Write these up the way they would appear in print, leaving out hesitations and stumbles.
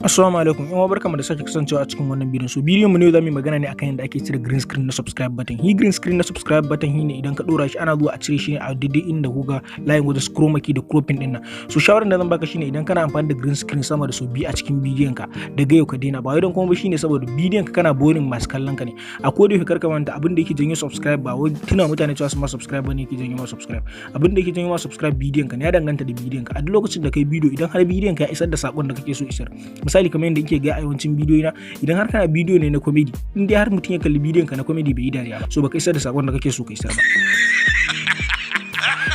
Assalamu alaikum. Yan uwa barkamu da sake kasancewa a cikin wannan bidiyon. So bidiyon mu ne zamu yi magana ne akan yadda ake cire green screen na subscribe button. Green screen na subscribe button ne idan ka dora shi ana zuwa a cire shi ne a daidai inda kuga layin wajen chroma key da cropping din nan. So shawaran da zan baka shine idan kana amfani da green screen sama da so biyu a cikin bidiyon ka daga yau ka daina. Ba wai don kuma ba shine saboda bidiyon ka kana boring masu kallon ka ne. A koda yake karka manta abin da yake janyo subscribe ba wai tuna mutane cewa su ma subscribe bane yake janyo ma subscribe. Abin da yake janyo ma subscribe bidiyon ka ne ya danganta da bidiyon ka. A duk lokacin da kai bidiyo idan har bidiyon ka ya isar da sakon da kake so isar. Misali kamar yadda yake ga a yawancin bidiyo na idan har kana bidiyo ne na comedy in dai har mutum ya kalli bidiyon ka na comedy bai yi dariya ba so baka isar da sakon da kake so ka isar ba.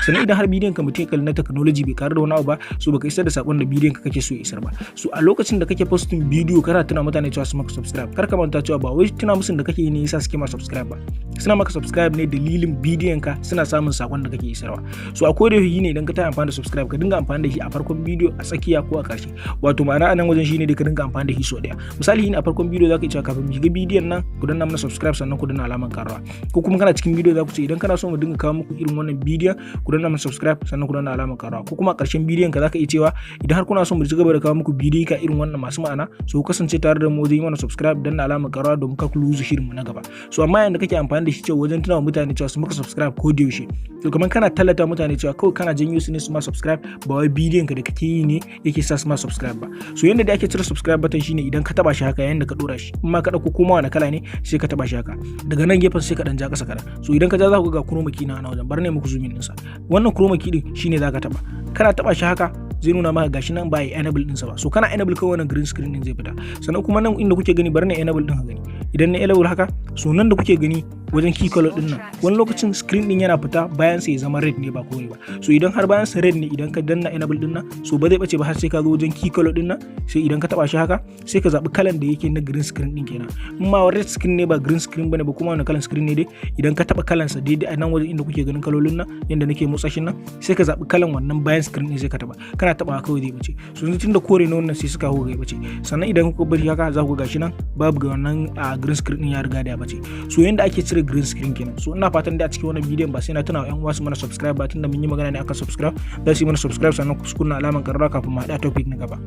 Sannan idan har bidiyon ka mutum ya kalli na technology bai karu da wani abu ba so baka isar da sakon da bidiyon ka kake so ya isar ba. So a lokacin da kake posting bidiyo kana tuna mutane cewa su maka subscribe kar ka manta cewa ba wai tuna musun da kake yi ne yasa suke ma subscribe ba, suna maka subscribe ne dalilin bidiyon ka suna samun sakon da kake isarwa. So a koda yaushe ne idan ka tayi amfani da subscribe ka dinga amfani da shi a farkon bidiyo, a tsakiya ko a ƙarshe. Wato ma'ana a nan wajen shine da ka dinga amfani da shi so daya. Misali yin a farkon bidiyo zaka ce kafin mu shiga bidiyon nan ku danna mana subscribe sannan ku danna alamar karawa. Ko kuma kana cikin bidiyo zaku ce idan kana so mu dinga kawo muku irin wannan bidiyon ku danna mana subscribe sannan ku danna alamar karawa. Ko kuma a ƙarshen bidiyon ka zaka iya cewa idan har kuna so mu ci gaba da kawo muku bidiyo ka irin wannan masu ma'ana so ku kasance tare da mu wajen yi mana subscribe danna alamar karawa domin ka lose shirin mu na gaba. So amma yanda kake amfani da shi cewa wajen tunawa mutane cewa su maka subscribe ko da yaushe. To kamar kana tallata mutane cewa kawai kana janyo su ne su ma subscribe ba wai bidiyon ka da kake yi ne yake sa su ma subscribe ba. So yanda da ake cire subscribe button shine idan ka taba shi haka yayin da ka dora shi in ma ka dauko koma wani kala ne sai ka taba shi haka daga nan gefen sai ka dan ja kasa kada. So idan ka ja za ku ga chroma key na wajen bar ne muku zoom in din sa. Wannan chroma key din shine zaka taba. Kana taba shi haka zai nuna maka gashi nan ba ya enable din sa ba. So kana enable kawai wannan green screen din zai fita. Sannan kuma nan inda kuke gani bar ne enable din ka gani. Idan na enable haka so nan da kuke gani wajen key color din nan wani lokacin screen din yana fita bayan sai ya zama red ne ba kore ba. So idan har bayan sa red ne idan ka danna enable din nan so ba zai bace ba har sai ka zo wajen key color din nan sai idan ka taba shi haka sai ka zabi kalan da yake na green screen din kenan. In ma red screen ne ba green screen bane ba kuma wani kalan screen ne dai idan ka taba kalan sa daidai a nan wajen inda kuke ganin kalolin nan yanda nake motsa shi nan sai ka zabi kalan wannan bayan screen din sai ka taba kana taba kawai zai bace. So yanzu tunda kore ne wannan sai suka hawo ga bace. Sannan idan kuka bari haka za ku ga gashi nan babu ga wannan green screen din ya riga da ya bace. So yanda ake cire green screen kenan. So ina fatan da a cikin wannan bidiyon ba sai na tuna yan uwa su mana subscribe ba tunda mun yi magana ne akan subscribe za su yi mana subscribe sannan ku kunna alamar karara kafin mu haɗa topic na gaba.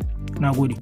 Nagode.